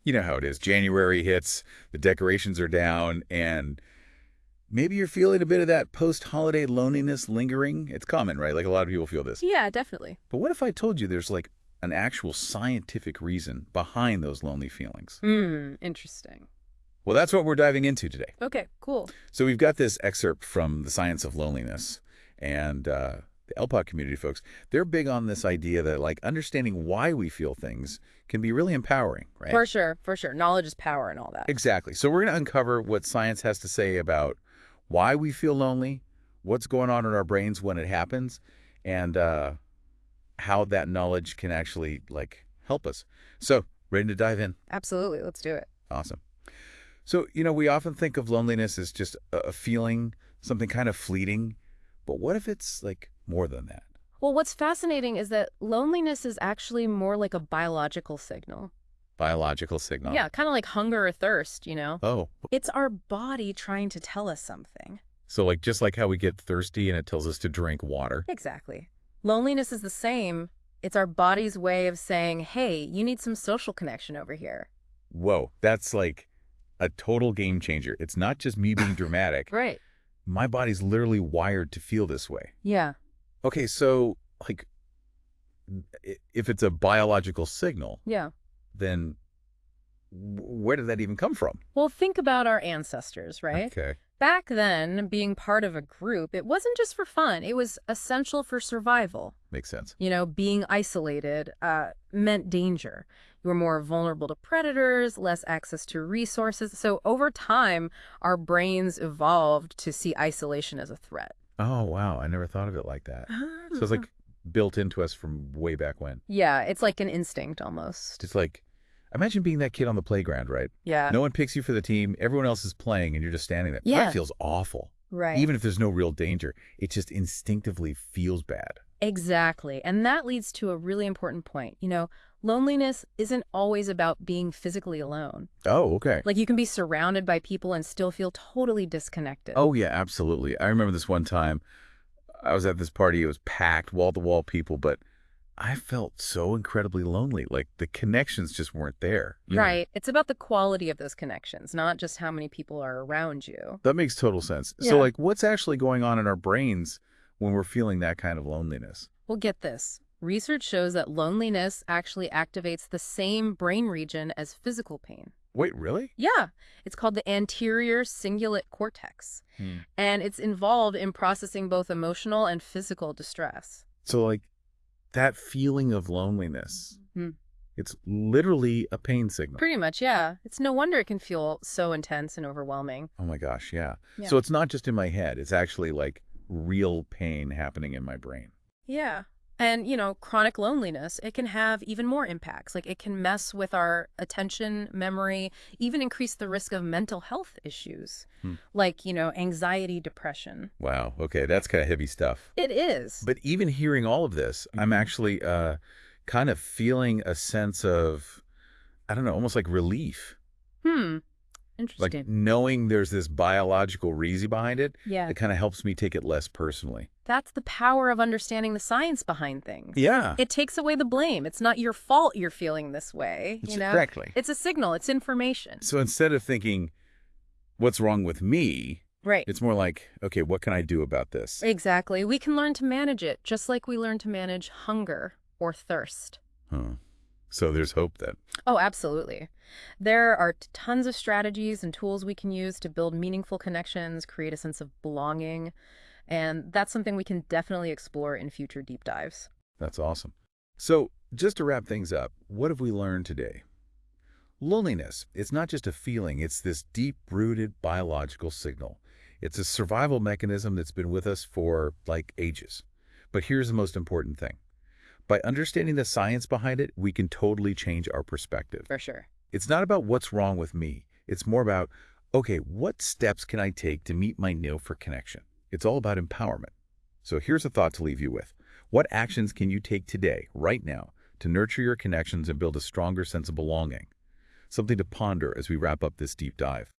You know how it is. January hits, the decorations are down, and maybe you're feeling a bit of that post-holiday loneliness lingering. It's common, right? Like a lot of people feel this. Yeah, definitely. But what if I told you there's like an actual scientific reason behind those lonely feelings? Interesting. Well, that's what we're diving into today. Okay, cool. So we've got this excerpt from The Science of Loneliness, and the LPot community folks, they're big on this idea that like understanding why we feel things can be really empowering, right? For sure, for sure. Knowledge is power and all that. Exactly. So we're going to uncover what science has to say about why we feel lonely, what's going on in our brains when it happens, and how that knowledge can actually like help us. So, ready to dive in? Absolutely. Let's do it. Awesome. So, we often think of loneliness as just a feeling, something kind of fleeting. But what if it's like more than that? Well, what's fascinating is that loneliness is actually more like a biological signal. Biological signal? Yeah, kind of like hunger or thirst, you know? Oh. It's our body trying to tell us something. So like just like how we get thirsty and it tells us to drink water. Exactly. Loneliness is the same. It's our body's way of saying, hey, you need some social connection over here. Whoa, that's like a total game changer. It's not just me being dramatic. Right. My body's literally wired to feel this way. Yeah. Okay, so like if it's a biological signal, Yeah. then where did that even come from? Well, think about our ancestors, right? Okay. Back then, being part of a group, it wasn't just for fun. It was essential for survival. Makes sense. You know, being isolated meant danger. You were more vulnerable to predators, less access to resources. So over time, our brains evolved to see isolation as a threat. Oh, wow. I never thought of it like that. So it's like built into us from way back when. Yeah, it's like an instinct almost. It's like, imagine being that kid on the playground, right? Yeah. No one picks you for the team. Everyone else is playing and you're just standing there. Yeah. That feels awful. Right. Even if there's no real danger, it just instinctively feels bad. Exactly. And that leads to a really important point. You know, loneliness isn't always about being physically alone. Oh, okay. Like you can be surrounded by people and still feel totally disconnected. Oh, yeah, absolutely. I remember this one time I was at this party. It was packed, wall-to-wall people, but I felt so incredibly lonely. Like the connections just weren't there. Right. It's about the quality of those connections, not just how many people are around you. That makes total sense. Yeah. So like what's actually going on in our brains when we're feeling that kind of loneliness? Well, get this. Research shows that loneliness actually activates the same brain region as physical pain. Wait, really? Yeah. It's called the anterior cingulate cortex. And it's involved in processing both emotional and physical distress. So like that feeling of loneliness, it's literally a pain signal. Pretty much, yeah. It's no wonder it can feel so intense and overwhelming. Oh my gosh, yeah. Yeah. So it's not just in my head. It's actually like real pain happening in my brain. Yeah. And, you know, chronic loneliness, it can have even more impacts. Like it can mess with our attention, memory, even increase the risk of mental health issues, like, you know, anxiety, depression. Wow. Okay, that's kind of heavy stuff. It is. But even hearing all of this, I'm actually kind of feeling a sense of, I don't know, almost like relief. Interesting. Like knowing there's this biological reason behind it, Yeah. it kind of helps me take it less personally. That's the power of understanding the science behind things. Yeah. It takes away the blame. It's not your fault you're feeling this way, you know? Exactly. It's a signal. It's information. So instead of thinking, what's wrong with me? Right. It's more like, okay, what can I do about this? Exactly. We can learn to manage it, just like we learn to manage hunger or thirst. Huh. So there's hope then. Oh, absolutely. There are tons of strategies and tools we can use to build meaningful connections, create a sense of belonging, and that's something we can definitely explore in future deep dives. That's awesome. So just to wrap things up, what have we learned today? Loneliness, it's not just a feeling, it's this deep-rooted biological signal. It's a survival mechanism that's been with us for, like, ages. But here's the most important thing. By understanding the science behind it, we can totally change our perspective. For sure. It's not about what's wrong with me. It's more about, okay, what steps can I take to meet my need for connection? It's all about empowerment. So here's a thought to leave you with. What actions can you take today, right now, to nurture your connections and build a stronger sense of belonging? Something to ponder as we wrap up this deep dive.